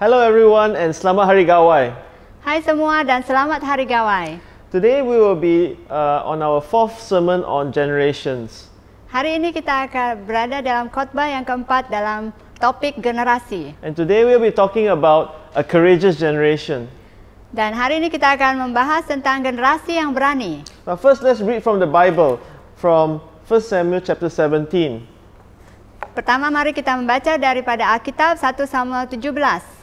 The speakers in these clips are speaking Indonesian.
Hello everyone and Selamat Hari Gawai. Hai semua dan selamat Hari Gawai. Today we will be on our fourth sermon on generations. Hari ini kita akan berada dalam khotbah yang keempat dalam topik generasi. And today we will be talking about a courageous generation. Dan hari ini kita akan membahas tentang generasi yang berani. But first let's read from the Bible from 1 Samuel chapter 17. Pertama mari kita membaca daripada Alkitab 1 Samuel 17.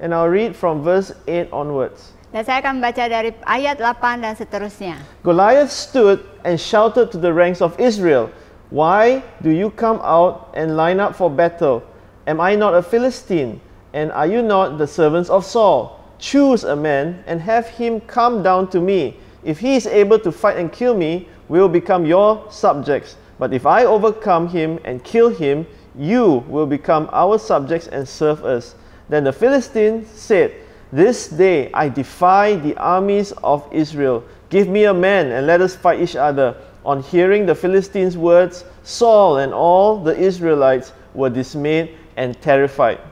And I'll read from verse 8 onwards. Dan saya akan membaca dari ayat 8 dan seterusnya. Goliath stood and shouted to the ranks of Israel, "Why do you come out and line up for battle? Am I not a Philistine? And are you not the servants of Saul? Choose a man and have him come down to me. If he is able to fight and kill me, we will become your subjects. But if I overcome him and kill him, you will become our subjects and serve us." Then the Philistines said, "This day I defy the armies of Israel. Give me a man and let us fight each other." On hearing the Philistines' words, Saul and all the Israelites were dismayed and terrified.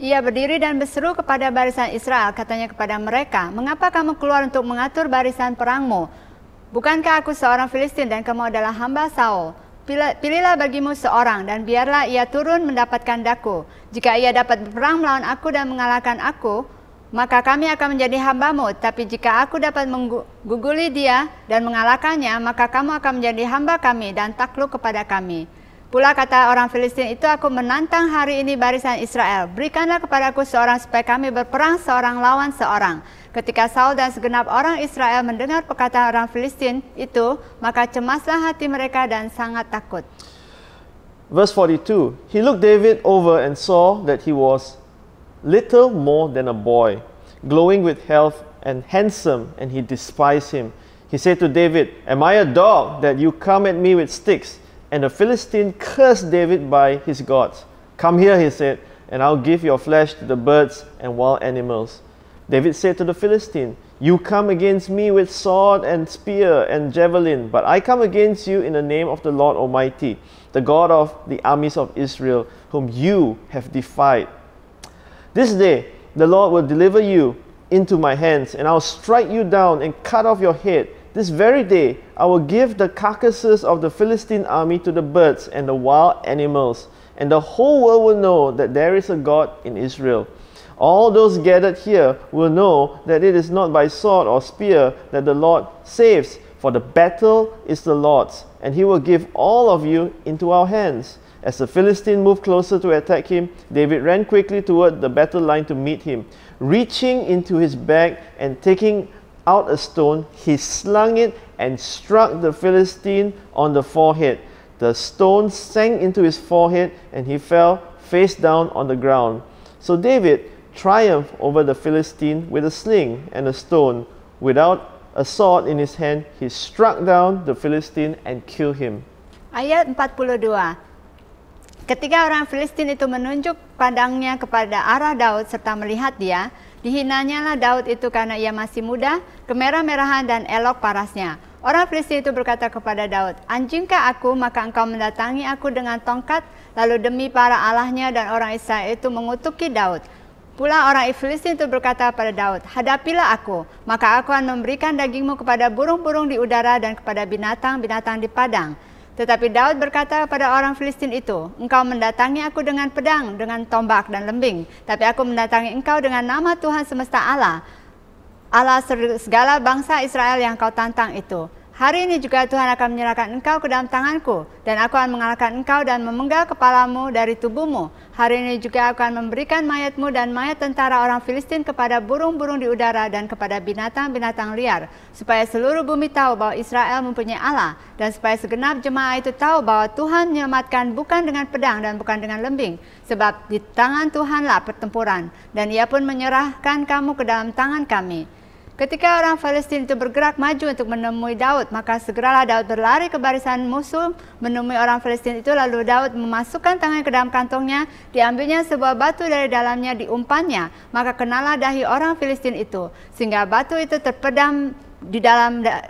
Ia berdiri dan berseru kepada barisan Israel, katanya kepada mereka, "Mengapa kamu keluar untuk mengatur barisan perangmu? Bukankah aku seorang Filistin dan kamu adalah hamba Saul? Pilihlah bagimu seorang dan biarlah ia turun mendapatkan daku. Jika ia dapat berperang melawan aku dan mengalahkan aku, maka kami akan menjadi hambamu. Tapi jika aku dapat mengguguli dia dan mengalahkannya, maka kamu akan menjadi hamba kami dan takluk kepada kami." Pula kata orang Filistin itu, "Aku menantang hari ini barisan Israel. Berikanlah kepadaku seorang supaya kami berperang seorang lawan seorang." Ketika Saul dan segenap orang Israel mendengar perkataan orang Filistin itu, maka cemaslah hati mereka dan sangat takut. Verse 42, he looked David over and saw that he was little more than a boy, glowing with health and handsome, and he despised him. He said to David, "Am I a dog that you come at me with sticks?" And the Philistine cursed David by his gods. "Come here," he said, "and I'll give your flesh to the birds and wild animals." David said to the Philistine, "You come against me with sword and spear and javelin, but I come against you in the name of the Lord Almighty, the God of the armies of Israel, whom you have defied. This day the Lord will deliver you into my hands, and I'll strike you down and cut off your head. This very day I will give the carcasses of the Philistine army to the birds and the wild animals, and the whole world will know that there is a God in Israel. All those gathered here will know that it is not by sword or spear that the Lord saves, for the battle is the Lord's, and he will give all of you into our hands." As the Philistine moved closer to attack him, David ran quickly toward the battle line to meet him. Reaching into his bag and taking out a stone, he slung it and struck the Philistine on the forehead. The stone sank into his forehead and he fell face down on the ground. So David triumphed over the Philistine with a sling and a stone. Without a sword in his hand, he struck down the Philistine and killed him. Ayat 42. Ketika orang Filistin itu menunjuk pandangnya kepada arah Daud serta melihat dia, dihinanyalah Daud itu karena ia masih muda, kemerah-merahan dan elok parasnya. Orang Filistin itu berkata kepada Daud, "Anjingkah aku, maka engkau mendatangi aku dengan tongkat?" Lalu demi para allahnya dan orang Israel itu mengutuki Daud. Pula orang Filistin itu berkata kepada Daud, "Hadapilah aku, maka aku akan memberikan dagingmu kepada burung-burung di udara dan kepada binatang-binatang di padang." Tetapi Daud berkata kepada orang Filistin itu, "Engkau mendatangi aku dengan pedang, dengan tombak dan lembing, tapi aku mendatangi engkau dengan nama Tuhan semesta Allah, Allah segala bangsa Israel yang kau tantang itu. Hari ini juga Tuhan akan menyerahkan engkau ke dalam tanganku, dan aku akan mengalahkan engkau dan memenggal kepalamu dari tubuhmu. Hari ini juga akan memberikan mayatmu dan mayat tentara orang Filistin kepada burung-burung di udara dan kepada binatang-binatang liar, supaya seluruh bumi tahu bahwa Israel mempunyai Allah, dan supaya segenap jemaah itu tahu bahwa Tuhan menyelamatkan bukan dengan pedang dan bukan dengan lembing, sebab di tangan Tuhanlah pertempuran, dan ia pun menyerahkan kamu ke dalam tangan kami." Ketika orang Filistin itu bergerak maju untuk menemui Daud, maka segeralah Daud berlari ke barisan musuh menemui orang Filistin itu. Lalu Daud memasukkan tangan ke dalam kantongnya, diambilnya sebuah batu dari dalamnya, diumpannya, maka kenalah dahi orang Filistin itu, sehingga batu itu terpedam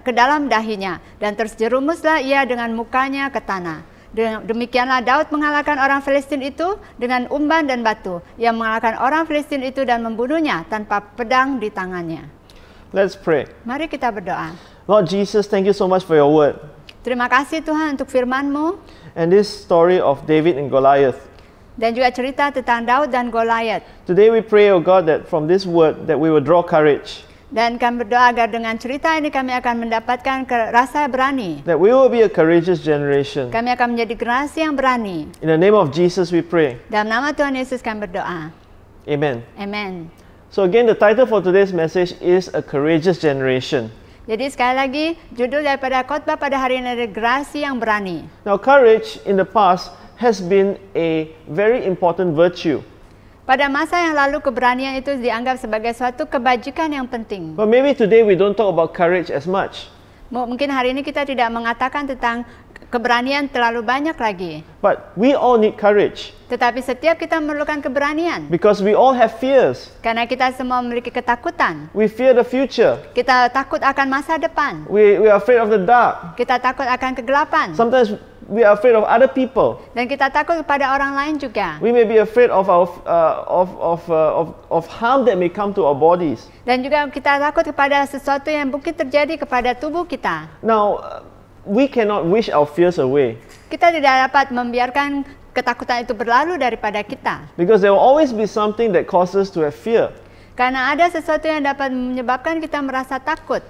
ke dalam dahinya, dan terjerumuslah ia dengan mukanya ke tanah. Demikianlah Daud mengalahkan orang Filistin itu dengan umban dan batu. Ia mengalahkan orang Filistin itu dan membunuhnya tanpa pedang di tangannya. Let's pray. Mari kita berdoa. Lord Jesus, thank you so much for your word. Terima kasih Tuhan untuk firman-Mu And this story of David and Goliath. dan juga cerita tentang Daud dan Goliat. Today we pray, oh God, that from this word that we will draw courage. Dan kami berdoa agar dengan cerita ini kami akan mendapatkan rasa berani. That we will be a courageous generation. Kami akan menjadi generasi yang berani. In the name of Jesus we pray. Dalam nama Tuhan Yesus kami berdoa. Amen. Amen. So again, the title for today's message is A Courageous Generation. Jadi sekali lagi, judul daripada khotbah pada hari ini adalah generasi yang berani. Now, courage in the past has been a very important virtue. Pada masa yang lalu, keberanian itu dianggap sebagai suatu kebajikan yang penting. But maybe today we don't talk about courage as much. Mungkin hari ini kita tidak mengatakan tentang keberanian terlalu banyak lagi. But we all need courage Tetapi setiap kita memerlukan keberanian. because we all have fears. Karena kita semua memiliki ketakutan. We fear the future. Kita takut akan masa depan. We are afraid of the dark. Kita takut akan kegelapan. Sometimes we are afraid of other people. Dan kita takut kepada orang lain juga. We may be afraid of of harm that may come to our bodies. Dan juga kita takut kepada sesuatu yang mungkin terjadi kepada tubuh kita. Now, we cannot wish our fears away Kita tidak dapat membiarkan ketakutan itu berlalu daripada kita. because there will always be something that causes us to have fear. Karena ada sesuatu yang dapat menyebabkan kita merasa takut.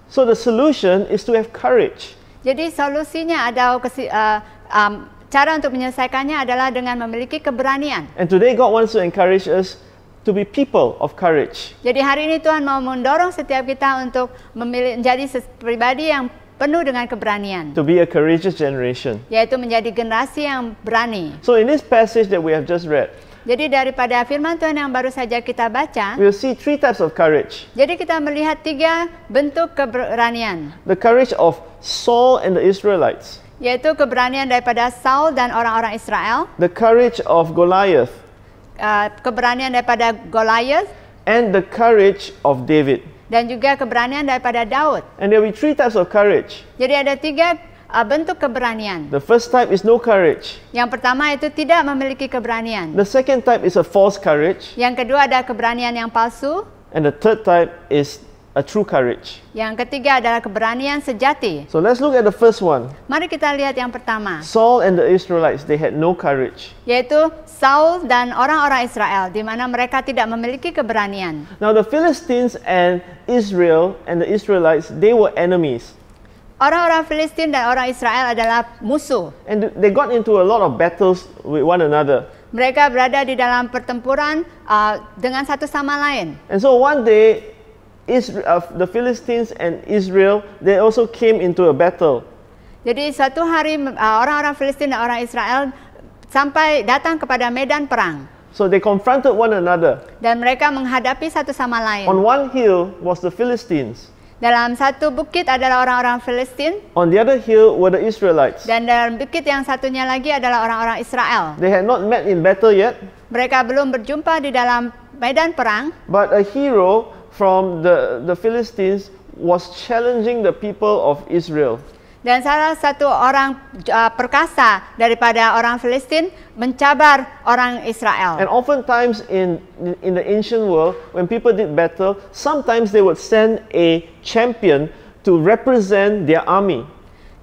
So the solution is to have courage. Jadi solusinya ada cara untuk menyelesaikannya adalah dengan memiliki keberanian. And today God wants to encourage us to be people of courage. Jadi hari ini Tuhan mau mendorong setiap kita untuk menjadi pribadi yang penuh dengan keberanian, To be a courageous generation. yaitu menjadi generasi yang berani. So in this passage that we have just read, Jadi daripada firman Tuhan yang baru saja kita baca, we'll see three types of courage. jadi kita melihat 3 bentuk keberanian, The courage of Saul and the Israelites. yaitu keberanian daripada Saul dan orang-orang Israel, The courage of Goliath. keberanian daripada Goliath, And the courage of David. dan juga keberanian daripada Daud. And there will be three types of courage. Jadi ada 3 bentuk keberanian. The first type is no courage. Yang pertama itu tidak memiliki keberanian. The second type is a false courage. Yang kedua ada keberanian yang palsu. And the third type is a true courage. Yang ketiga adalah keberanian sejati. So let's look at the first one. Mari kita lihat yang pertama, Saul and the Israelites, they had no courage. yaitu Saul dan orang-orang Israel, di mana mereka tidak memiliki keberanian. Now the Philistines and Israel and the Israelites, they were enemies. Orang-orang Filistin dan orang Israel adalah musuh. And they got into a lot of battles with one another. Mereka berada di dalam pertempuran dengan satu sama lain. And so one day, the Philistines and Israel, they also came into a battle. Jadi suatu hari orang-orang Filistin dan orang Israel sampai datang kepada medan perang. So they confronted one another. Dan mereka menghadapi satu sama lain. On one hill was the Philistines. Dalam satu bukit adalah orang-orang Filistin. On the other hill were the Israelites. Dan dalam bukit yang satunya lagi adalah orang-orang Israel. They had not met in battle yet, Mereka belum berjumpa di dalam medan perang. but a hero from the Philistines was challenging the people of Israel. Dan salah satu orang perkasa daripada orang Filistin mencabar orang Israel. And oftentimes in the ancient world, when people did battle, sometimes they would send a champion to represent their army.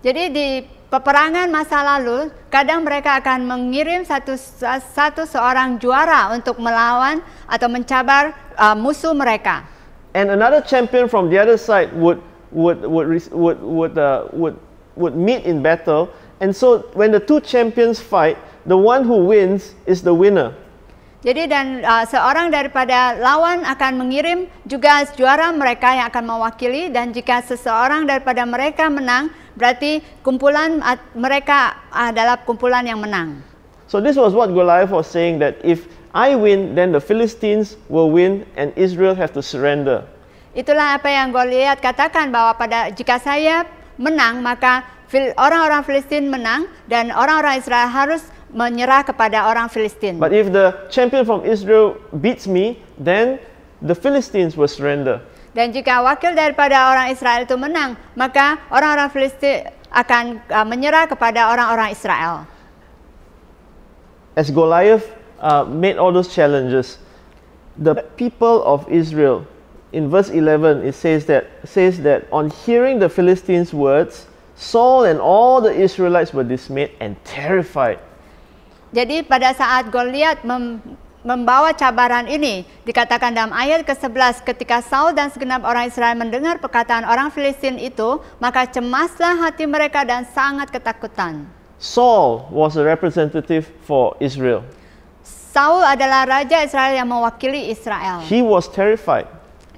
Jadi di peperangan masa lalu, kadang mereka akan mengirim satu seorang juara untuk melawan atau mencabar musuh mereka. And another champion from the other side would meet in battle. And so when the two champions fight, the one who wins is the winner. Jadi dan seorang daripada lawan akan mengirim juga juara mereka yang akan mewakili, dan jika seseorang daripada mereka menang, berarti kumpulan mereka adalah kumpulan yang menang. So this was what Goliath was saying, that if I win, then the Philistines will win and Israel have to surrender. Itulah apa yang Goliat katakan, bahwa jika saya menang, maka orang-orang Filistin menang dan orang-orang Israel harus menyerah kepada orang Filistin. But if the champion from Israel beats me, then the Philistines will surrender. Dan jika wakil daripada orang Israel itu menang, maka orang-orang Filistin akan menyerah kepada orang-orang Israel. As Goliath made all those challenges, the people of Israel, in verse 11, it says that on hearing the Philistines' words, Saul and all the Israelites were dismayed and terrified. Jadi pada saat Goliat membawa cabaran ini, dikatakan dalam ayat ke-11, ketika Saul dan segenap orang Israel mendengar perkataan orang Filistin itu, maka cemaslah hati mereka dan sangat ketakutan. Saul was a representative for Israel. Saul adalah raja Israel yang mewakili Israel. He was terrified.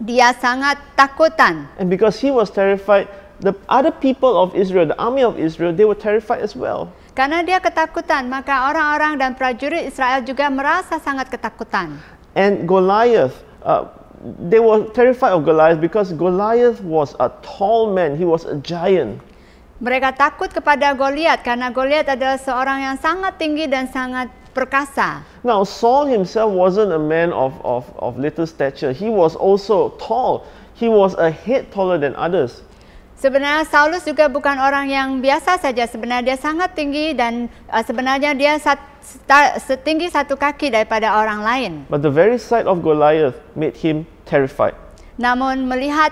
Dia sangat takutan. And because he was terrified, the other people of Israel, the army of Israel, they were terrified as well. Karena dia ketakutan, maka orang-orang dan prajurit Israel juga merasa sangat ketakutan. And Goliath, they were terrified of Goliath because Goliath was a tall man. He was a giant. Mereka takut kepada Goliat karena Goliat adalah seorang yang sangat tinggi dan sangat perkasa. Now Saul himself wasn't a man of little stature. He was also tall. He was a head taller than others. Sebenarnya Saulus juga bukan orang yang biasa saja. Sebenarnya dia sangat tinggi dan sebenarnya dia setinggi satu kaki daripada orang lain. But the very sight of Goliath made him terrified. Namun melihat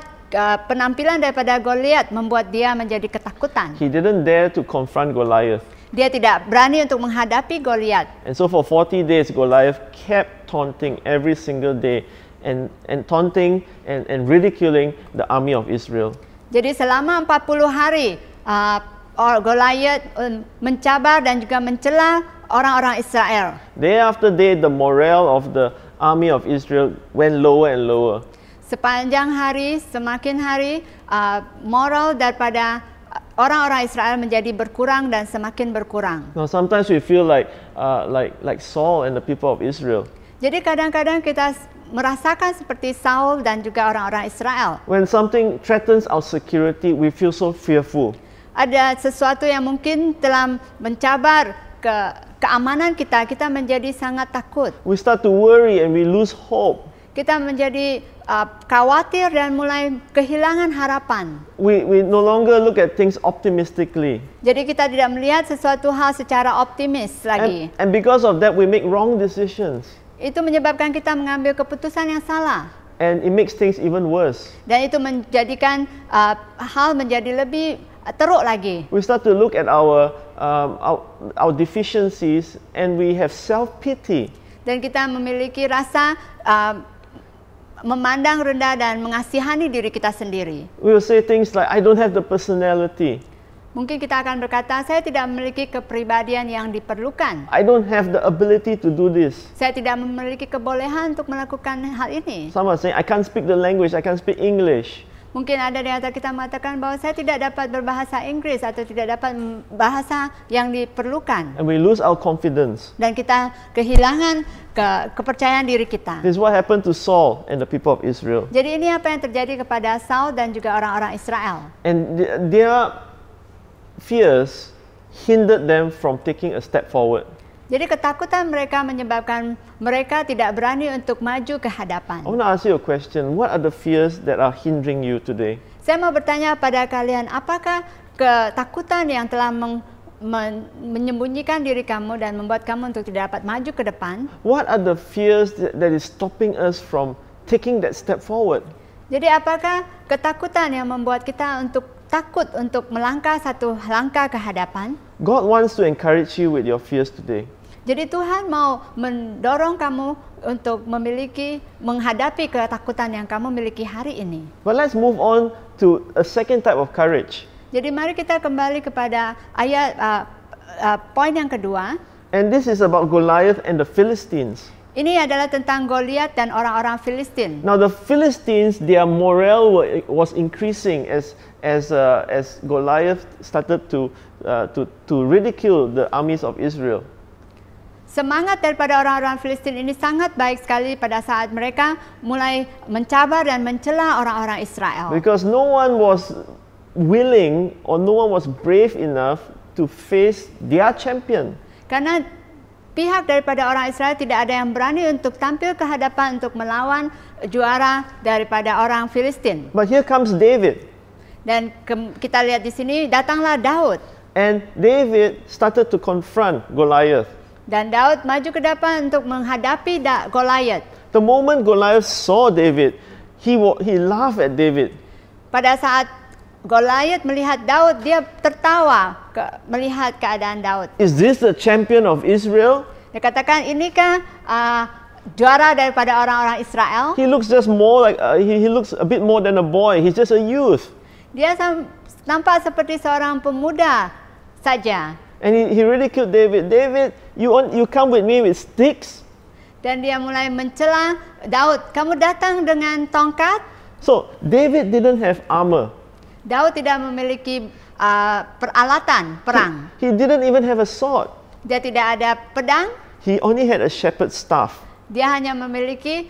penampilan daripada Goliat membuat dia menjadi ketakutan. He didn't dare to confront Goliath. Dia tidak berani untuk menghadapi Goliat. And so for 40 days Goliath kept taunting every single day and taunting and ridiculing the army of Israel. Jadi selama 40 hari Goliat mencabar dan juga mencela orang-orang Israel. Day after day the morale of the army of Israel went lower and lower. Sepanjang hari, semakin hari, moral daripada orang-orang Israel menjadi berkurang dan semakin berkurang. Now sometimes we feel like Saul and the people of Israel. Jadi kadang-kadang kita merasakan seperti Saul dan juga orang-orang Israel. When something threatens our security, we feel so fearful. Ada sesuatu yang mungkin telah mencabar keamanan kita, kita menjadi sangat takut. We start to worry and we lose hope. Kita menjadi khawatir dan mulai kehilangan harapan. We no longer look at things optimistically. Jadi kita tidak melihat sesuatu hal secara optimis lagi. And because of that, we make wrong decisions. Itu menyebabkan kita mengambil keputusan yang salah. And it makes things even worse. Dan itu menjadikan hal menjadi lebih teruk lagi. We start to look at our deficiencies and we have self-pity. Dan kita memiliki rasa memandang rendah dan mengasihani diri kita sendiri. We will say things like, I don't have the personality. Mungkin kita akan berkata, saya tidak memiliki kepribadian yang diperlukan. I don't have the ability to do this. Saya tidak memiliki kebolehan untuk melakukan hal ini. Some are saying, I can't speak the language, I can't speak English. Mungkin ada di antara kita mengatakan bahwa saya tidak dapat berbahasa Inggris atau tidak dapat bahasa yang diperlukan. And we lose our confidence. Dan kita kehilangan kepercayaan diri kita. This is what happened to Saul and the people of Israel. Jadi ini apa yang terjadi kepada Saul dan juga orang-orang Israel. And their fears hindered them from taking a step forward. Jadi ketakutan mereka menyebabkan mereka tidak berani untuk maju ke hadapan. I want to ask you a question. What are the fears that are hindering you today? Saya mau bertanya pada kalian, apakah ketakutan yang telah menyembunyikan diri kamu dan membuat kamu untuk tidak dapat maju ke depan? What are the fears that is stopping us from taking that step forward? Jadi apakah ketakutan yang membuat kita untuk takut untuk melangkah satu langkah ke hadapan? God wants to encourage you with your fears today. Jadi Tuhan mau mendorong kamu untuk menghadapi ketakutan yang kamu miliki hari ini. But let's move on to a second type of courage. Jadi mari kita kembali kepada ayat poin yang kedua. And this is about Goliath and the Philistines. Ini adalah tentang Goliat dan orang-orang Filistin. Now the Philistines, their morale was increasing as Goliath started to ridicule the armies of Israel. Semangat daripada orang-orang Filistin ini sangat baik sekali pada saat mereka mulai mencabar dan mencela orang-orang Israel. Because no one was willing or no one was brave enough to face their champion. Karena pihak daripada orang Israel tidak ada yang berani untuk tampil ke hadapan untuk melawan juara daripada orang Filistin. But here comes David. Dan kita lihat di sini, datanglah Daud. And David started to confront Goliath. Dan Daud maju ke depan untuk menghadapi Goliath. The moment Goliath saw David, he laughed at David. Pada saat Goliath melihat Daud, dia tertawa melihat keadaan Daud. Is this the champion of Israel? Dia katakan, inikah juara daripada orang-orang Israel? He looks just more like, he looks a bit more than a boy. He's just a youth. Dia nampak seperti seorang pemuda saja. And he ridiculed David. David, you come with me with sticks? Dan dia mulai mencela Daud, kamu datang dengan tongkat? So, David didn't have armor. Daud tidak memiliki peralatan perang. He didn't even have a sword. Dia tidak ada pedang. He only had a shepherd's staff. Dia hanya memiliki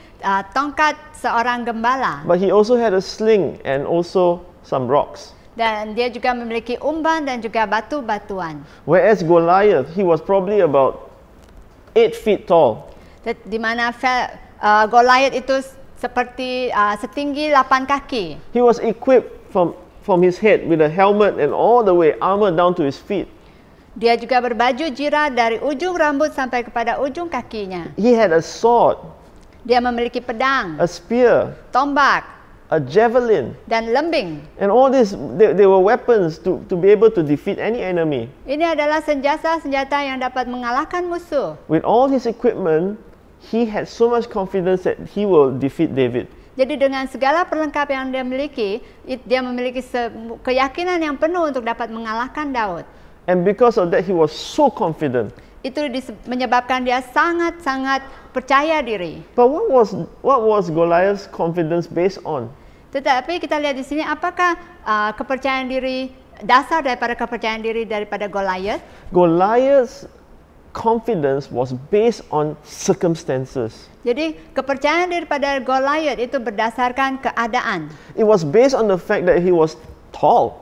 tongkat seorang gembala. But he also had a sling and also some rocks. Dan dia juga memiliki umban dan juga batu-batuan. Whereas Goliath, he was probably about 8 feet tall. Di mana Goliath itu seperti setinggi 8 kaki. He was equipped from his head with a helmet and all the way armor down to his feet. Dia juga berbaju jirat dari ujung rambut sampai kepada ujung kakinya. He had a sword, Dia memiliki pedang, a spear, tombak, a javelin. dan lembing. And all this, they were weapons to be able to defeat any enemy. Ini adalah senjata-senjata yang dapat mengalahkan musuh. With all his equipment, he had so much confidence that he will defeat David. Jadi dengan segala perlengkapan yang dia memiliki keyakinan yang penuh untuk dapat mengalahkan Daud. And because of that, he was so confident. Itu menyebabkan dia sangat-sangat percaya diri. But what was Goliath's confidence based on? Tetapi kita lihat di sini, apakah kepercayaan diri, dasar daripada kepercayaan diri daripada Goliath? Goliath's confidence was based on circumstances. Jadi kepercayaan daripada Goliath itu berdasarkan keadaan. It was based on the fact that he was tall.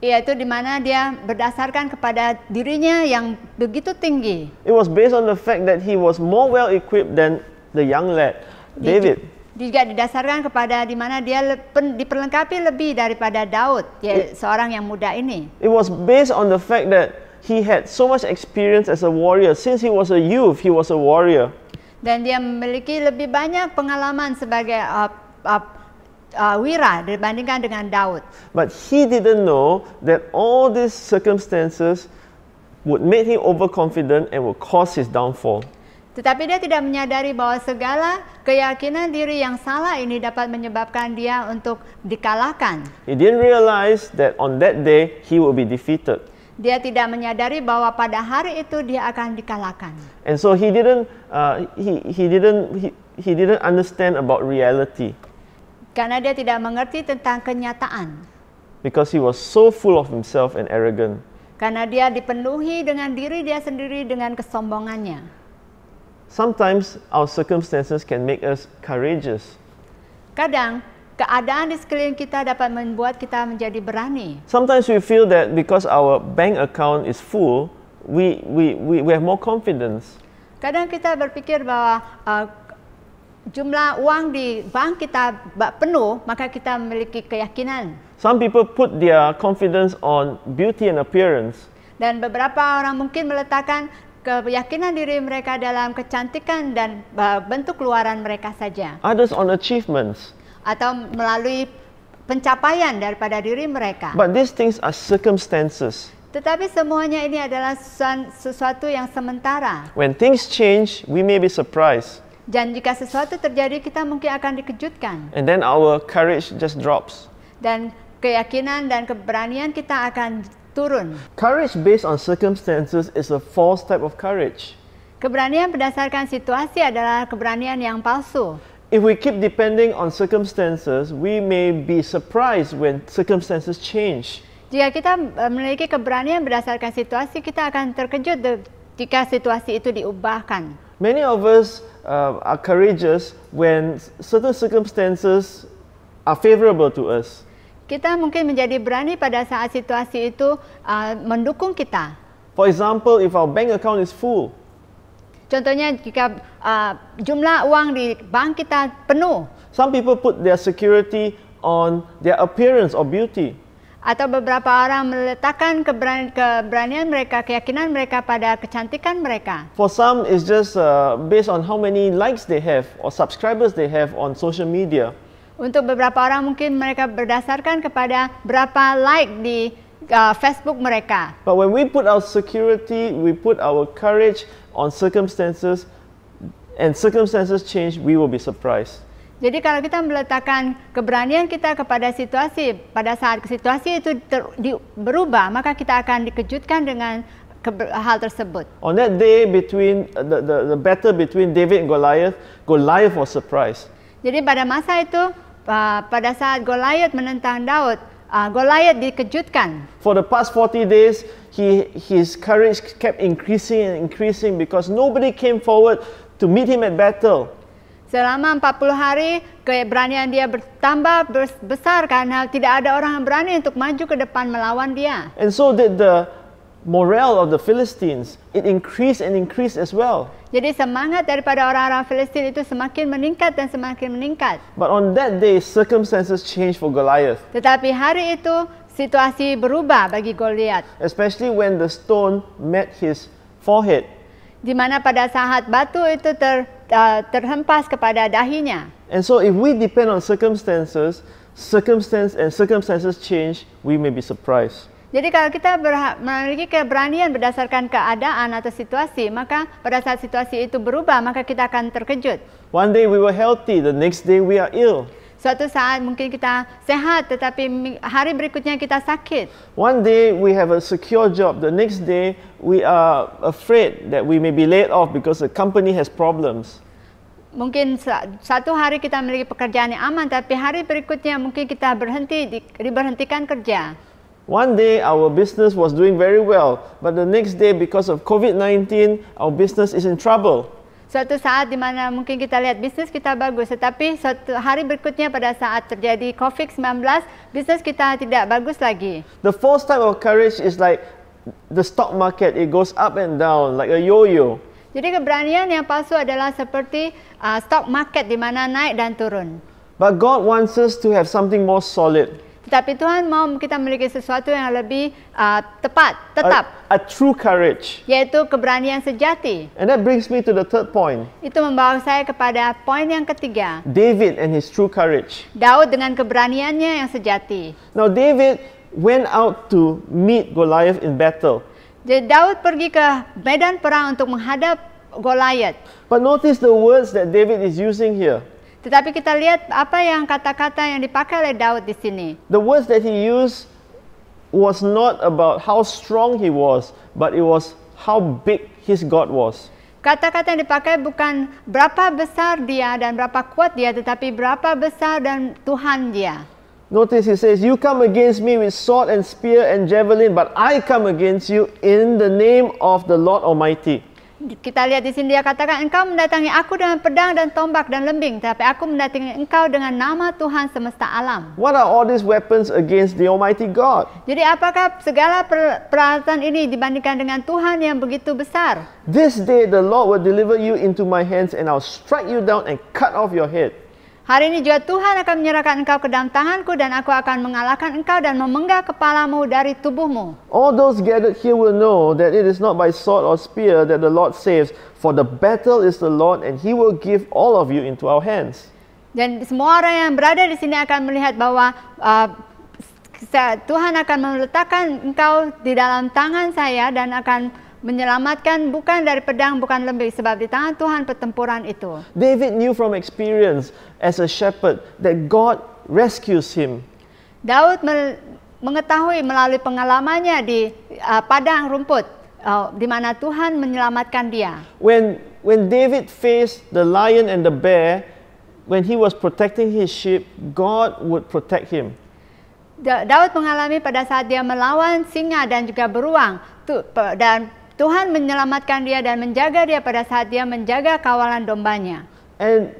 Yaitu di mana dia berdasarkan kepada dirinya yang begitu tinggi. It was based on the fact that he was more well equipped than the young lad, David. Juga didasarkan kepada di mana dia diperlengkapi lebih daripada Daud, seorang yang muda ini. It was based on the fact that he had so much experience as a warrior. Since he was a youth, he was a warrior. Dan dia memiliki lebih banyak pengalaman sebagai wira dibandingkan dengan Daud. But he didn't know that all these circumstances would make him overconfident and would cause his downfall. Tetapi dia tidak menyadari bahwa segala keyakinan diri yang salah ini dapat menyebabkan dia untuk dikalahkan. He didn't realize that on that day he would be defeated. Dia tidak menyadari bahwa pada hari itu dia akan dikalahkan. And so he didn't understand about reality. Karena dia tidak mengerti tentang kenyataan. Because he was so full of himself and arrogant. Karena dia dipenuhi dengan diri dia sendiri dengan kesombongannya. Sometimes our circumstances can make us courageous. Kadang keadaan di sekeliling kita dapat membuat kita menjadi berani. Sometimes we feel that because our bank account is full, we have more confidence. Kadang kita berpikir bahwa jumlah uang di bank kita penuh, maka kita memiliki keyakinan. Some people put their confidence on beauty and appearance. Dan beberapa orang mungkin meletakkan keyakinan diri mereka dalam kecantikan dan bentuk luaran mereka saja. Others on achievements. Atau melalui pencapaian daripada diri mereka. But these things are circumstances. Tetapi semuanya ini adalah sesuatu yang sementara. When things change, we may be surprised. Dan jika sesuatu terjadi, kita mungkin akan dikejutkan. And then our courage just drops. Dan keyakinan dan keberanian kita akan turun. Courage based on circumstances is a false type of courage. Keberanian berdasarkan situasi adalah keberanian yang palsu. If we keep depending on circumstances, we may be surprised when circumstances change. Jika kita memiliki keberanian berdasarkan situasi, kita akan terkejut jika situasi itu diubahkan. Many of us are courageous when certain circumstances are favorable to us. Kita mungkin menjadi berani pada saat situasi itu mendukung kita. For example, if our bank account is full. Contohnya jika jumlah uang di bank kita penuh. Some people put their security on their appearance or beauty. Atau beberapa orang meletakkan keberanian mereka, keyakinan mereka pada kecantikan mereka. For some, it's just based on how many likes they have or subscribers they have on social media. Untuk beberapa orang mungkin mereka berdasarkan kepada berapa like di Facebook mereka. But when we put our security, we put our courage on circumstances, and circumstances change, we will be surprised. Jadi kalau kita meletakkan keberanian kita kepada situasi, pada saat situasi itu berubah, maka kita akan dikejutkan dengan hal tersebut. On that day, between the battle between David and Goliath, Goliath was surprised. Jadi pada masa itu, pada saat Goliath menentang Daud, Goliath dikejutkan. For the past 40 days, his courage kept increasing and increasing because nobody came forward to meet him at battle. Selama 40 hari, keberanian dia bertambah besar karena tidak ada orang yang berani untuk maju ke depan melawan dia. And so did the morale of the Philistines. It increased and increased as well. Jadi semangat daripada orang-orang Filistin itu semakin meningkat dan semakin meningkat. But on that day, circumstances changed for Goliath. Tetapi hari itu, situasi berubah bagi Goliath. Especially when the stone met his forehead. Di mana pada saat batu itu terhempas kepada dahinya. And so if we depend on circumstances change, we may be surprised. Jadi kalau kita memiliki keberanian berdasarkan keadaan atau situasi, maka pada saat situasi itu berubah, maka kita akan terkejut. One day we were healthy, the next day we are ill. Suatu saat mungkin kita sehat, tetapi hari berikutnya kita sakit. One day we have a secure job, the next day we are afraid that we may be laid off because the company has problems. Mungkin satu hari kita memiliki pekerjaan yang aman, tapi hari berikutnya mungkin kita diberhentikan kerja. One day our business was doing very well, but the next day because of COVID-19, our business is in trouble. Suatu saat di mana mungkin kita lihat bisnis kita bagus, tetapi suatu hari berikutnya pada saat terjadi COVID-19, bisnis kita tidak bagus lagi. The false type of courage is like the stock market, it goes up and down like a yo-yo. Jadi keberanian yang palsu adalah seperti stock market di mana naik dan turun. But God wants us to have something more solid. Tetapi Tuhan mau kita memiliki sesuatu yang lebih tetap. A true courage. Yaitu keberanian sejati. And that brings me to the third point. Itu membawa saya kepada poin yang ketiga. David and his true courage. Daud dengan keberaniannya yang sejati. Now David went out to meet Goliath in battle. Jadi Daud pergi ke medan perang untuk menghadap Goliath. But notice the words that David is using here. Tetapi kita lihat apa yang kata-kata yang dipakai oleh Daud di sini. The words that he used was not about how strong he was, but it was how big his God was. Kata-kata yang dipakai bukan berapa besar dia dan berapa kuat dia, tetapi berapa besar dan Tuhan dia. Notice he says, "You come against me with sword and spear and javelin, but I come against you in the name of the Lord Almighty." Kita lihat di sini dia katakan, engkau mendatangi aku dengan pedang dan tombak dan lembing, tapi aku mendatangi engkau dengan nama Tuhan semesta alam. What are all these weapons against the Almighty God? Jadi apakah segala peralatan ini dibandingkan dengan Tuhan yang begitu besar? This day the Lord will deliver you into my hands, and I'll strike you down and cut off your head. Hari ini juga Tuhan akan menyerahkan engkau ke dalam tanganku, dan aku akan mengalahkan engkau dan memenggah kepalamu dari tubuhmu. All those gathered here will know that it is not by sword or spear that the Lord saves, for the battle is the Lord, and He will give all of you into our hands. Dan semua orang yang berada di sini akan melihat bahwa Tuhan akan meletakkan engkau di dalam tangan saya dan akan menyelamatkan bukan dari pedang, bukan lembing, sebab di tangan Tuhan pertempuran itu. David knew from experience as a shepherd that God rescues him. Daud mengetahui melalui pengalamannya di padang rumput di mana Tuhan menyelamatkan dia. When David faced the lion and the bear, when he was protecting his sheep, God would protect him. Daud mengalami pada saat dia melawan singa dan juga beruang, dan Tuhan menyelamatkan dia dan menjaga dia pada saat dia menjaga kawalan dombanya. And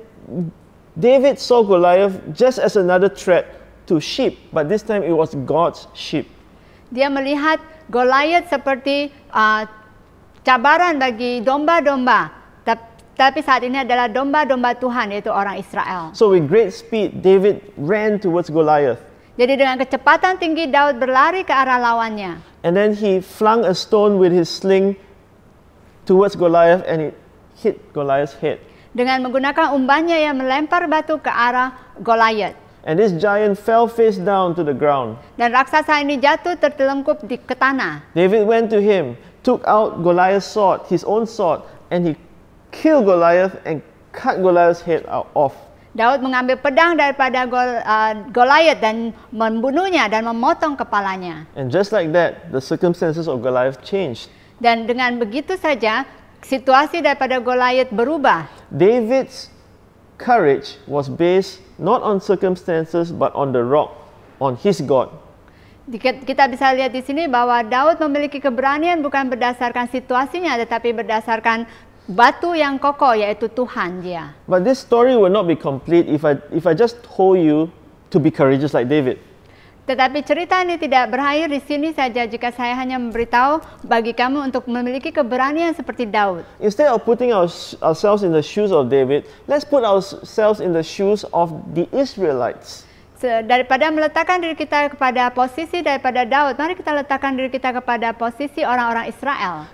David saw Goliath just as another threat to sheep, but this time it was God's sheep. Dia melihat Goliath seperti cabaran bagi domba-domba, tapi saat ini adalah domba-domba Tuhan, yaitu orang Israel. So with great speed, David ran towards Goliath. Jadi dengan kecepatan tinggi Daud berlari ke arah lawannya. And then he flung a stone with his sling towards Goliath and it hit Goliath's head. Dengan menggunakan umbannya yang melempar batu ke arah Goliath. And this giant fell face down to the ground. Dan raksasa ini jatuh tertelungkup ke tanah. David went to him, took out Goliath's sword, his own sword, and he killed Goliath and cut Goliath's head off. Daud mengambil pedang daripada Goliath dan membunuhnya dan memotong kepalanya. And just like that, the circumstances of Goliath changed. Dan dengan begitu saja, situasi daripada Goliath berubah. David's courage was based not on circumstances but on the rock, on his God. Kita bisa lihat di sini bahwa Daud memiliki keberanian bukan berdasarkan situasinya, tetapi berdasarkan batu yang kokoh, yaitu Tuhan dia. But this story will not be complete if I just told you to be courageous like David. Tetapi cerita ini tidak berakhir di sini saja jika saya hanya memberitahu bagi kamu untuk memiliki keberanian seperti Daud. Instead of putting ourselves in the shoes of David, let's put ourselves in the shoes of the Israelites. Daripada meletakkan diri kita kepada posisi daripada Daud, mari kita letakkan diri kita kepada posisi orang-orang Israel.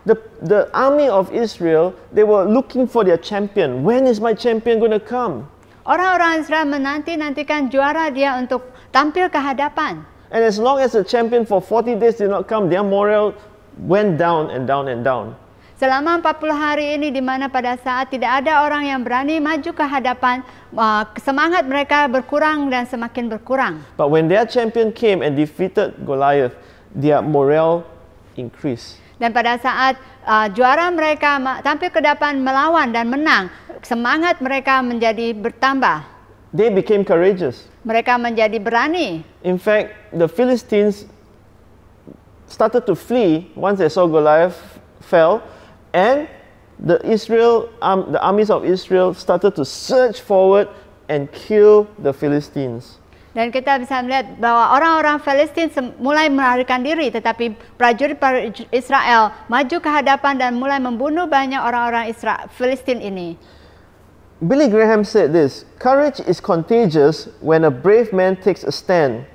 The army of Israel, they were looking for their champion. When is my champion going to come? Orang-orang Israel menanti-nantikan juara dia untuk tampil ke hadapan. And as long as the champion for 40 days did not come, their morale went down and down and down. Selama 40 hari ini di mana pada saat tidak ada orang yang berani maju ke hadapan, semangat mereka berkurang dan semakin berkurang. But when their champion came and defeated Goliath, their morale increased. Dan pada saat juara mereka tampil ke hadapan melawan dan menang, semangat mereka menjadi bertambah. They became courageous. Mereka menjadi berani. In fact, the Philistines started to flee once they saw Goliath fell. And the armies of Israel started to surge forward and kill the Philistines. Dan kita bisa melihat bahwa orang-orang Filistin mulai melarikan diri, tetapi prajurit Israel maju ke hadapan dan mulai membunuh banyak orang-orang Filistin ini. Billy Graham said this, "Courage is contagious when a brave man takes a stand.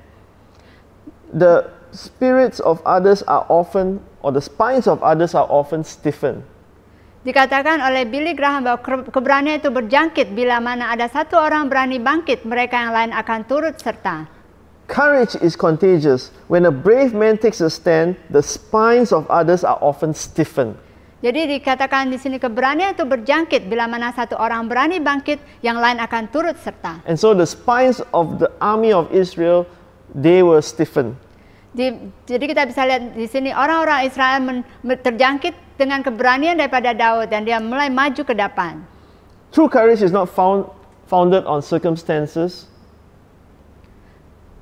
The spirits of others are often, or the spines of others are often stiffened." Dikatakan oleh Billy Graham bahwa keberanian itu berjangkit bila mana ada satu orang berani bangkit, mereka yang lain akan turut serta. Courage is contagious. When a brave man takes a stand, the spines of others are often stiffened. Jadi dikatakan di sini keberanian itu berjangkit bila mana satu orang berani bangkit, yang lain akan turut serta. And so the spines of the army of Israel, they were stiffened. Jadi kita bisa lihat di sini orang-orang Israel terjangkit dengan keberanian daripada Daud dan dia mulai maju ke depan. True courage is not founded on circumstances.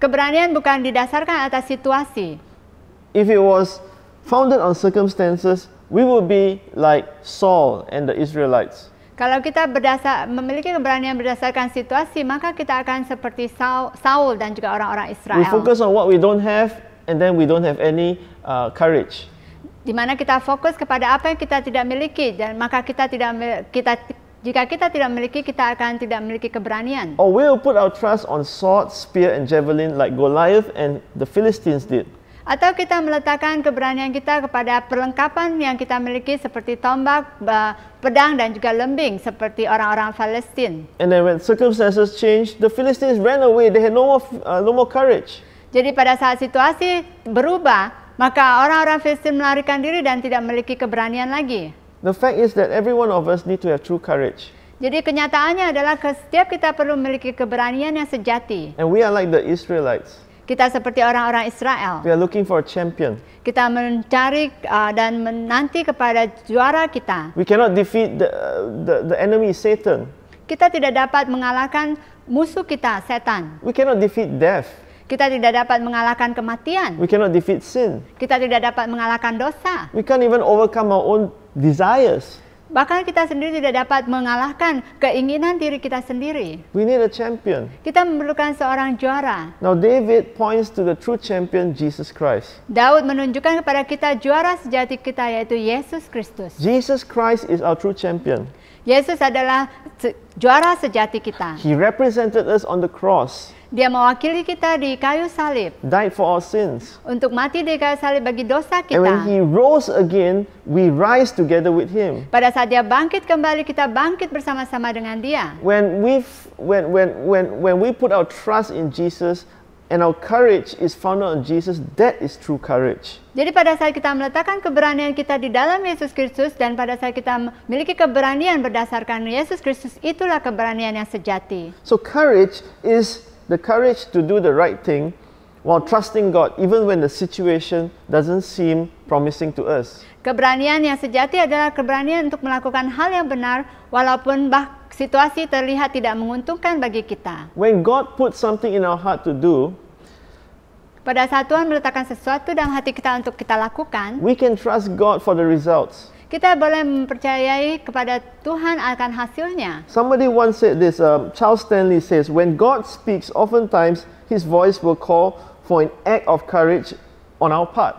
Keberanian bukan didasarkan atas situasi. If it was founded on circumstances, we would be like Saul and the Israelites. Kalau kita memiliki keberanian berdasarkan situasi, maka kita akan seperti Saul dan juga orang-orang Israel. We focus on what we don't have, and then we don't have any courage. Di mana kita fokus kepada apa yang kita tidak miliki, dan maka jika kita tidak memiliki, kita akan tidak memiliki keberanian. Or we will put our trust on sword, spear, and javelin like Goliath and the Philistines did. Atau kita meletakkan keberanian kita kepada perlengkapan yang kita miliki seperti tombak, pedang dan juga lembing seperti orang-orang Palestin. And then when circumstances changed, the Philistines ran away. They had no more courage. Jadi pada saat situasi berubah, maka orang-orang Filistin melarikan diri dan tidak memiliki keberanian lagi. The fact is that every one of us need to have true courage. Jadi kenyataannya adalah setiap kita perlu memiliki keberanian yang sejati. And we are like the Israelites. Kita seperti orang-orang Israel. We are looking for a champion. Kita mencari dan menanti kepada juara kita. We cannot defeat the enemy, Satan. Kita tidak dapat mengalahkan musuh kita, setan. We cannot defeat death. Kita tidak dapat mengalahkan kematian. We cannot defeat sin. Kita tidak dapat mengalahkan dosa. We can't even overcome our own desires. Bahkan kita sendiri tidak dapat mengalahkan keinginan diri kita sendiri. We need a champion. Kita memerlukan seorang juara. Now David points to the true champion, Jesus Christ. Daud menunjukkan kepada kita juara sejati kita, yaitu Yesus Kristus. Jesus Christ is our true champion. Yesus adalah juara sejati kita. He represented us on the cross. Dia mewakili kita di kayu salib died for our sins. untuk mati di kayu salib bagi dosa And when kita. he rose again, we rise together with him. Pada saat dia bangkit kembali, kita bangkit bersama-sama dengan dia. When we put our trust in Jesus and our courage is founded on Jesus, that is true courage. Jadi pada saat kita meletakkan keberanian kita di dalam Yesus Kristus dan pada saat kita memiliki keberanian berdasarkan Yesus Kristus, itulah keberanian yang sejati. So courage is the courage to do the right thing while trusting God even when the situation doesn't seem promising to us. Keberanian yang sejati adalah keberanian untuk melakukan hal yang benar walaupun situasi terlihat tidak menguntungkan bagi kita. When God puts something in our heart to do, Pada saat Tuhan meletakkan sesuatu dalam hati kita untuk kita lakukan, we can trust God for the results. kita boleh mempercayai kepada Tuhan akan hasilnya. Somebody once said this, Charles Stanley says, when God speaks, oftentimes his voice will call for an act of courage on our part.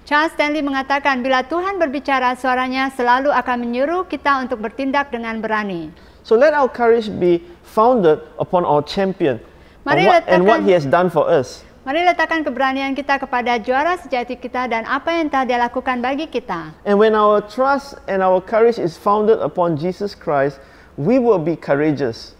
Charles Stanley mengatakan, bila Tuhan berbicara, suaranya selalu akan menyuruh kita untuk bertindak dengan berani. So let our courage be founded upon our champion and what he has done for us. Mari letakkan keberanian kita kepada juara sejati kita dan apa yang telah dia lakukan bagi kita. And when our trust and our courage is founded upon Jesus Christ, we will be courageous.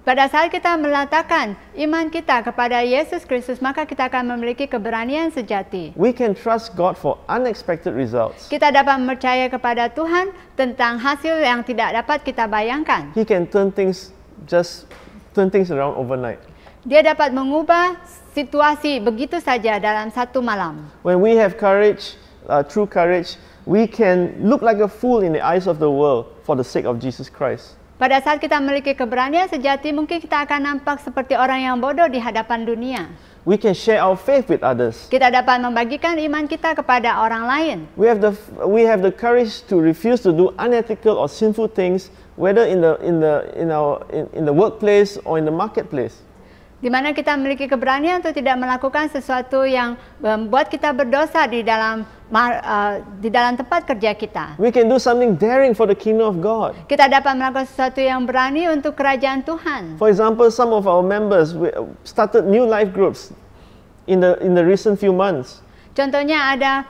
Pada saat kita meletakkan iman kita kepada Yesus Kristus, maka kita akan memiliki keberanian sejati. We can trust God for unexpected results. Kita dapat percaya kepada Tuhan tentang hasil yang tidak dapat kita bayangkan. He can turn things around overnight. Dia dapat mengubah situasi begitu saja dalam satu malam. When we have courage, true courage, we can look like a fool in the eyes of the world for the sake of Jesus Christ. Pada saat kita memiliki keberanian sejati, mungkin kita akan nampak seperti orang yang bodoh di hadapan dunia. We can share our faith with others. Kita dapat membagikan iman kita kepada orang lain. We have the courage to refuse to do unethical or sinful things, whether in the workplace or in the marketplace. Di mana kita memiliki keberanian untuk tidak melakukan sesuatu yang membuat kita berdosa di dalam tempat kerja kita. We can do something daring for the kingdom of God. Kita dapat melakukan sesuatu yang berani untuk kerajaan Tuhan. For example, some of our members started new life groups in the recent few months. Contohnya ada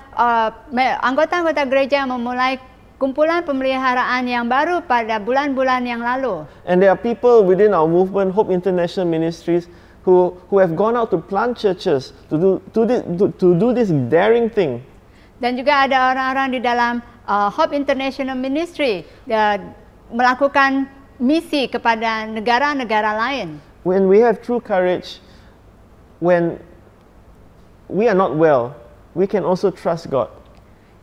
anggota-anggota gereja yang memulai kumpulan pemeliharaan yang baru pada bulan-bulan yang lalu. And there are people within our movement, Hope International Ministries, who have gone out to plant churches to do this daring thing. Dan juga ada orang-orang di dalam Hope International Ministry melakukan misi kepada negara-negara lain. When we have true courage, when we are not well, we can also trust God.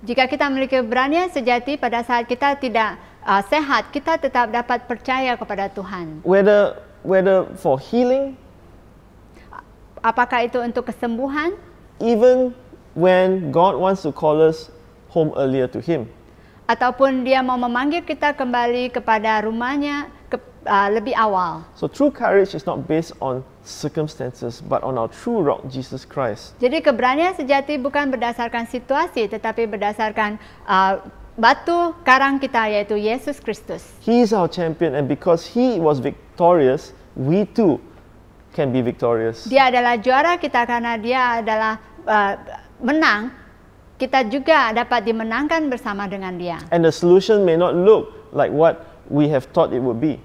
Jika kita memiliki keberanian sejati, pada saat kita tidak sehat, kita tetap dapat percaya kepada Tuhan. Whether for healing, apakah itu untuk kesembuhan, even when God wants to call us home earlier to Him. Ataupun Dia mau memanggil kita kembali kepada rumahnya lebih awal. So true courage is not based on circumstances, but on our true rock, Jesus Christ. Jadi keberanian sejati bukan berdasarkan situasi, tetapi berdasarkan batu karang kita, yaitu Yesus Kristus. He is our champion, and because He was victorious, we too can be victorious. Dia adalah juara kita karena Dia adalah menang. Kita juga dapat dimenangkan bersama dengan Dia. And the solution may not look like what we have thought it would be.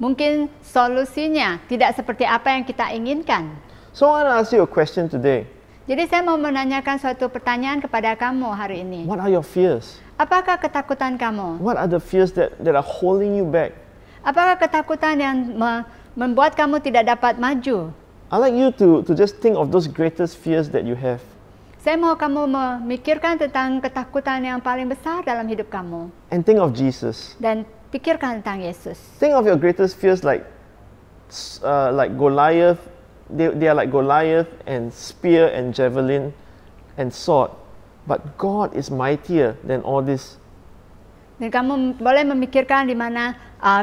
Mungkin solusinya tidak seperti apa yang kita inginkan. So I want to ask you a question today. Jadi saya mau menanyakan suatu pertanyaan kepada kamu hari ini. What are your fears? Apakah ketakutan kamu? What are the fears that are holding you back? Apakah ketakutan yang membuat kamu tidak dapat maju? I'd like you to just think of those greatest fears that you have. Saya mau kamu memikirkan tentang ketakutan yang paling besar dalam hidup kamu. And think of Jesus. Dan pikirkan tentang Yesus. Think of your greatest fears like Goliath. They are like Goliath and spear and javelin and sword. But God is mightier than all this. Dan kamu boleh memikirkan di mana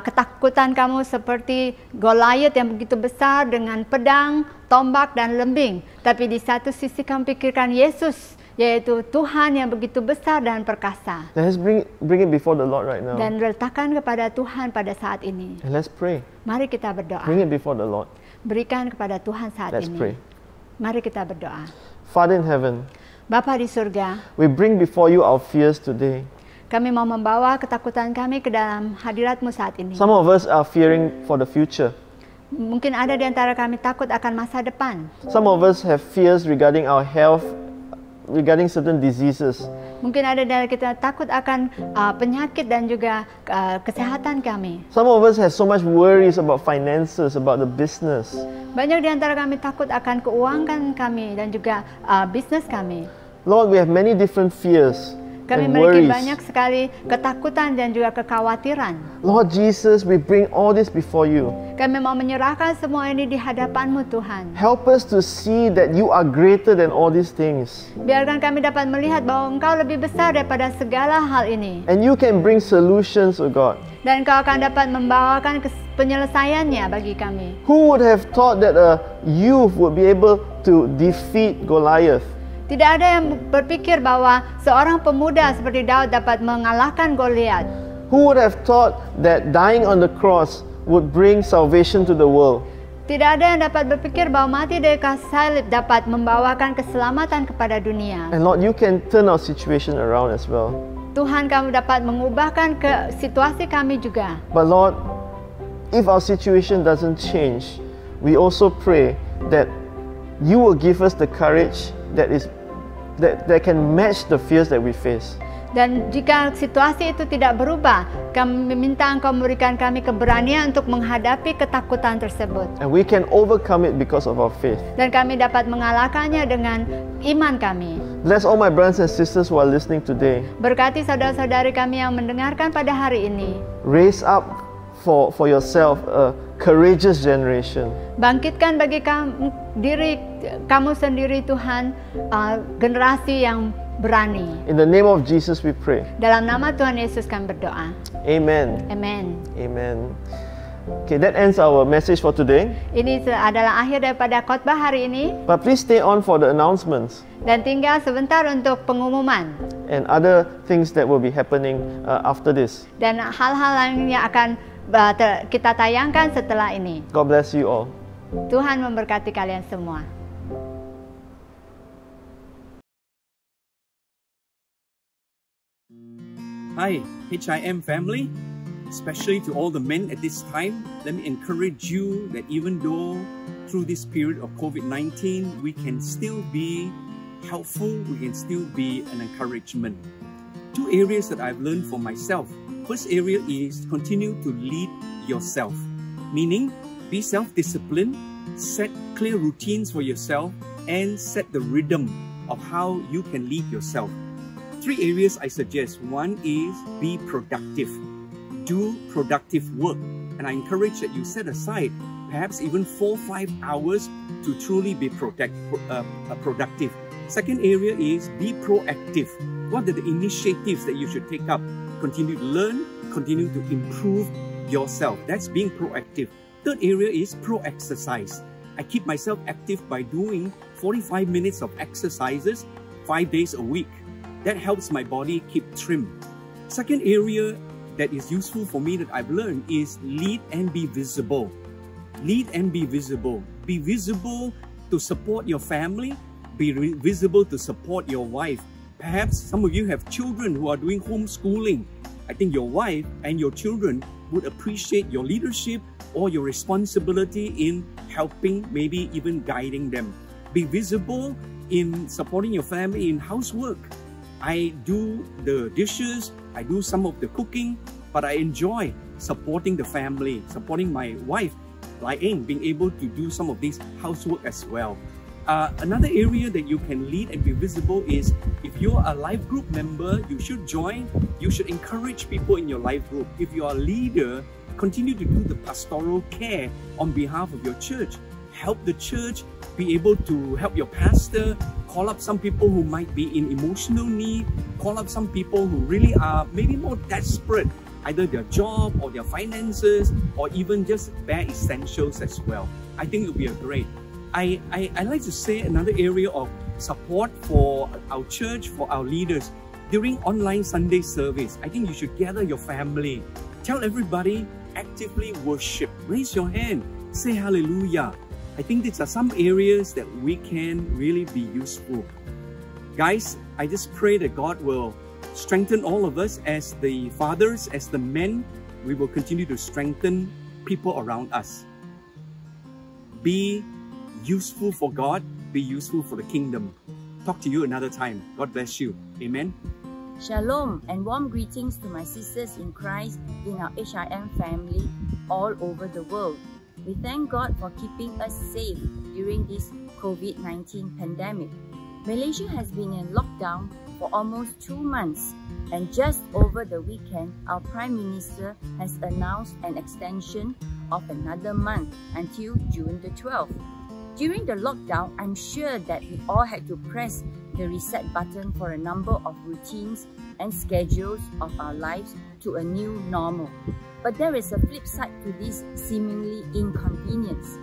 ketakutan kamu seperti Goliath yang begitu besar dengan pedang, tombak dan lembing. Tapi di satu sisi kamu pikirkan Yesus, yaitu Tuhan yang begitu besar dan perkasa. Let's bring it before the Lord right now. Dan letakkan kepada Tuhan pada saat ini. And let's pray. Mari kita berdoa. Bring it before the Lord. berikan kepada Tuhan saat Let's ini. pray. Mari kita berdoa. Father in heaven, Bapa di surga, we bring before you our fears today. kami mau membawa ketakutan kami ke dalam hadirat-Mu saat ini. Some of us are fearing for the future. Mungkin ada di antara kami takut akan masa depan. Some of us have fears regarding our health, regarding certain diseases. Mungkin ada dari kita takut akan penyakit dan juga kesehatan kami. Some of us have so much worries about finances, about the business. Banyak di antara kami takut akan keuangan kami dan juga bisnis kami. Lord, we have many different fears Kami and memiliki worries. banyak sekali ketakutan dan juga kekhawatiran. Lord Jesus, we bring all this before you. Kami mau menyerahkan semua ini di hadapan-Mu Tuhan. Help us to see that you are greater than all these things. Biarkan kami dapat melihat bahwa Engkau lebih besar daripada segala hal ini. And you can bring solutions, oh God. Dan Engkau akan dapat membawakan penyelesaiannya bagi kami. Who would have thought that a youth would be able to defeat Goliath? Tidak ada yang berpikir bahwa seorang pemuda seperti Daud dapat mengalahkan Goliat. Who would have thought that dying on the cross would bring salvation to the world? Tidak ada yang dapat berpikir bahwa mati dari kayu salib dapat membawakan keselamatan kepada dunia. And Lord, you can turn our situation around as well. Tuhan, kamu dapat mengubahkan ke situasi kami juga. But Lord, if our situation doesn't change, we also pray that you will give us the courage that can match the fears that we face. Dan jika situasi itu tidak berubah, kami meminta Engkau memberikan kami keberanian untuk menghadapi ketakutan tersebut. And we can overcome it because of our faith. Dan kami dapat mengalahkannya dengan iman kami. Bless all my brothers and sisters who are listening today. Berkati saudara-saudari kami yang mendengarkan pada hari ini. Raise up for yourself a courageous generation. Bangkitkan bagi kamu sendiri Tuhan, generasi yang berani. In the name of Jesus we pray. Dalam nama Tuhan Yesus kami berdoa. Amen. Amen. Amen. Okay, that ends our message for today. Ini adalah akhir daripada khotbah hari ini. But please stay on for the announcements Dan tinggal sebentar untuk pengumuman. and other things that will be happening after this. Dan hal-hal lain yang akan kita tayangkan setelah ini. God bless you all. Tuhan memberkati kalian semua. Hi, HIM family, especially to all the men at this time, let me encourage you that even though through this period of COVID-19, we can still be helpful, we can still be an encouragement. Two areas that I've learned for myself. First area is continue to lead yourself, meaning be self-disciplined, set clear routines for yourself, and set the rhythm of how you can lead yourself. Three areas I suggest. One is be productive. Do productive work. And I encourage that you set aside perhaps even 4 or 5 hours to truly be productive. Second area is be proactive. What are the initiatives that you should take up? Continue to learn, continue to improve yourself. That's being proactive. Third area is pro-exercise. I keep myself active by doing 45 minutes of exercises 5 days a week. That helps my body keep trim. Second area that is useful for me that I've learned is lead and be visible. Lead and be visible. Be visible to support your family. Be visible to support your wife. Perhaps some of you have children who are doing homeschooling. I think your wife and your children would appreciate your leadership or your responsibility in helping, maybe even guiding them. Be visible in supporting your family in housework. I do the dishes, I do some of the cooking, but I enjoy supporting the family, supporting my wife, Lai Eng, being able to do some of these housework as well. Another area that you can lead and be visible is if you're a life group member, you should join, you should encourage people in your life group. If you're a leader, continue to do the pastoral care on behalf of your church. Help the church be able to help your pastor, call up some people who might be in emotional need, call up some people who really are maybe more desperate, either their job or their finances, or even just bare essentials as well. I think it will be a great. I like to say another area of support for our church, for our leaders. During online Sunday service, I think you should gather your family. Tell everybody, actively worship. Raise your hand. Say hallelujah. I think these are some areas that we can really be useful. Guys, I just pray that God will strengthen all of us as the fathers, as the men. We will continue to strengthen people around us. Be useful for God, be useful for the kingdom. Talk to you another time. God bless you. Amen. Shalom and warm greetings to my sisters in Christ in our HIM family all over the world. We thank God for keeping us safe during this COVID-19 pandemic. Malaysia has been in lockdown for almost 2 months, and just over the weekend, our Prime Minister has announced an extension of another month until June the 12th. During the lockdown, I'm sure that we all had to press the reset button for a number of routines and schedules of our lives to a new normal. But there is a flip side to this seemingly inconvenience.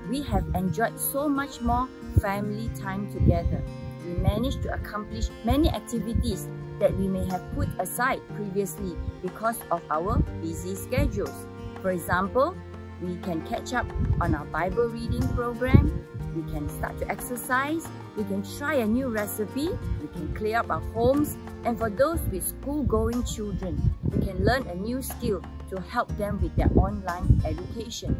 We have enjoyed so much more family time together. We managed to accomplish many activities that we may have put aside previously because of our busy schedules. For example, we can catch up on our Bible reading program, we can start to exercise, we can try a new recipe, we can clear up our homes, and for those with school-going children, we can learn a new skill to help them with their online education.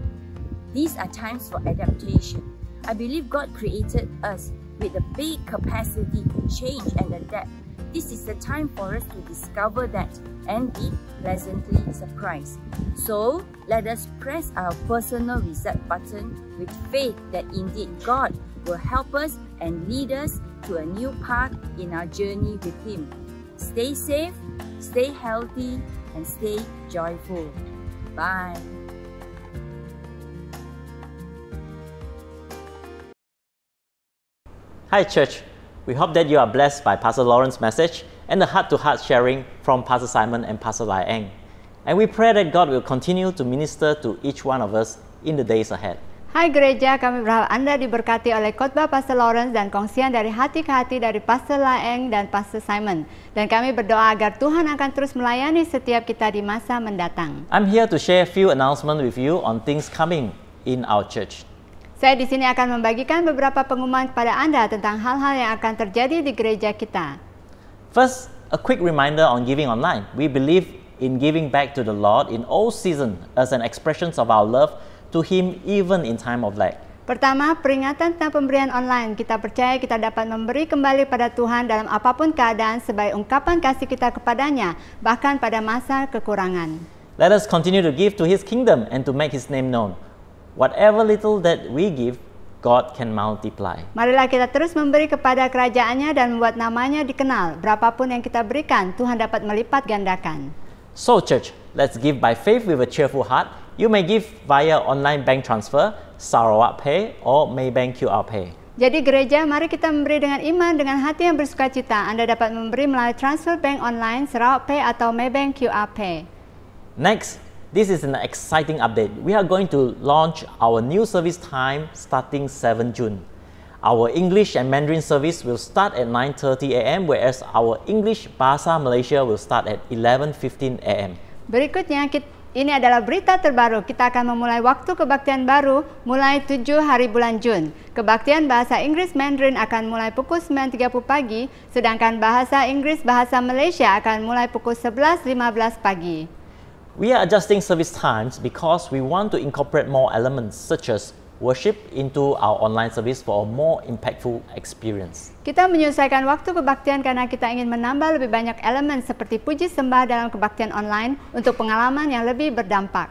These are times for adaptation. I believe God created us with a big capacity to change and adapt. This is the time for us to discover that and be pleasantly surprised. So, let us press our personal reset button with faith that indeed God will help us and lead us to a new path in our journey with Him. Stay safe, stay healthy, and stay joyful. Bye. Hi church, we hope that you are blessed by Pastor Lawrence's message and the heart-to-heart sharing from Pastor Simon and Pastor Lai Eng. And we pray that God will continue to minister to each one of us in the days ahead. Hai gereja, kami berharap Anda diberkati oleh khotbah Pastor Lawrence dan kongsian dari hati ke hati dari Pastor Lai Eng dan Pastor Simon. Dan kami berdoa agar Tuhan akan terus melayani setiap kita di masa mendatang. I'm here to share a few announcements with you on things coming in our church. Saya di sini akan membagikan beberapa pengumuman kepada Anda tentang hal-hal yang akan terjadi di gereja kita. First, a quick reminder on giving online. We believe in giving back to the Lord in all seasons as an expression of our love to Him even in time of lack. Pertama, peringatan tentang pemberian online. Kita percaya kita dapat memberi kembali pada Tuhan dalam apapun keadaan sebagai ungkapan kasih kita kepadanya, bahkan pada masa kekurangan. Let us continue to give to His kingdom and to make His name known. Whatever little that we give, God can multiply. Marilah kita terus memberi kepada kerajaannya dan membuat namanya dikenal. Berapapun yang kita berikan, Tuhan dapat melipat gandakan. So church, let's give by faith with a cheerful heart. You may give via online bank transfer, Sarawak Pay, or Maybank QR Pay. Jadi gereja, mari kita memberi dengan iman, dengan hati yang bersukacita. Anda dapat memberi melalui transfer bank online, Sarawak Pay atau Maybank QR Pay. Next, this is an exciting update. We are going to launch our new service time starting 7 June. Our English and Mandarin service will start at 9:30 AM, whereas our English Bahasa Malaysia will start at 11:15 AM. Berikutnya, ini adalah berita terbaru. Kita akan memulai waktu kebaktian baru mulai 7 hari bulan Jun. Kebaktian Bahasa Inggris Mandarin akan mulai pukul 9.30 pagi, sedangkan Bahasa Inggris Bahasa Malaysia akan mulai pukul 11.15 pagi. We are adjusting service times because we want to incorporate more elements such as worship into our online service for a more impactful experience. Kita menyesuaikan waktu kebaktian karena kita ingin menambah lebih banyak elemen seperti puji sembah dalam kebaktian online untuk pengalaman yang lebih berdampak.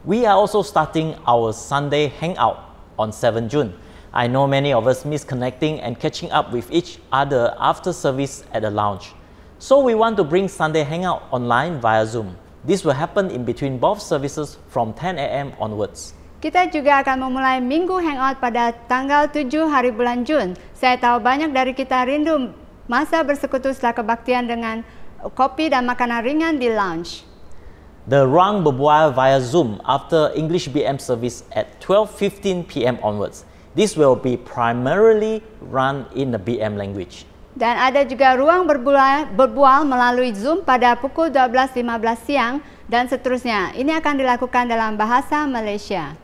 We are also starting our Sunday Hangout on 7 June. I know many of us miss connecting and catching up with each other after service at the lounge. So we want to bring Sunday Hangout online via Zoom. This will happen in between both services from 10 AM onwards. Kita juga akan memulai Minggu Hangout pada tanggal 7 hari bulan Jun. Saya tahu banyak dari kita rindu masa bersekutu setelah kebaktian dengan kopi dan makanan ringan di lounge. The Ruang Berbual via Zoom after English BM service at 12:15 PM onwards. This will be primarily run in the BM language. Dan ada juga ruang berbual melalui Zoom pada pukul 12.15 siang dan seterusnya. Ini akan dilakukan dalam bahasa Malaysia.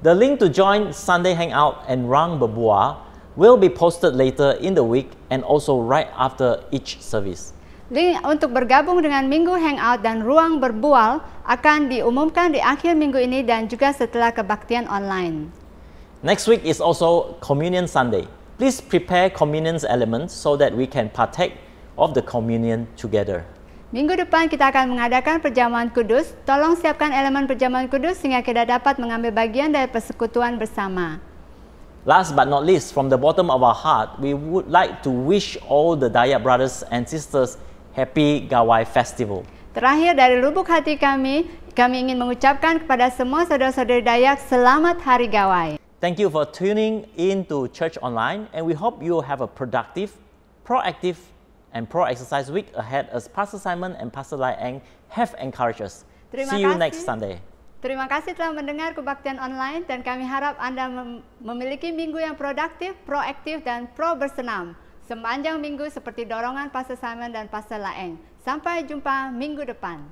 The link to join Sunday Hangout and Rang Berbua will be posted later in the week and also right after each service. Link untuk bergabung dengan Minggu Hangout dan Ruang Berbual akan diumumkan di akhir minggu ini dan juga setelah kebaktian online. Next week is also Communion Sunday. Please prepare communion elements so that we can partake of the communion together. Minggu depan kita akan mengadakan perjamuan kudus. Tolong siapkan elemen perjamuan kudus sehingga kita dapat mengambil bagian dari persekutuan bersama. Last but not least, from the bottom of our heart, we would like to wish all the Dayak brothers and sisters Happy Gawai Festival. Terakhir dari lubuk hati kami ingin mengucapkan kepada semua saudara-saudari Dayak selamat Hari Gawai. Thank you for tuning in to Church Online, and we hope you have a productive, proactive, and pro-exercise week ahead as Pastor Simon and Pastor Lai Eng have encouraged us. See you next Sunday. Terima kasih telah mendengar kebaktian online dan kami harap Anda memiliki minggu yang produktif, proaktif, dan pro bersenam. Sepanjang minggu seperti dorongan Pastor Simon dan Pastor Lai Eng. Sampai jumpa minggu depan.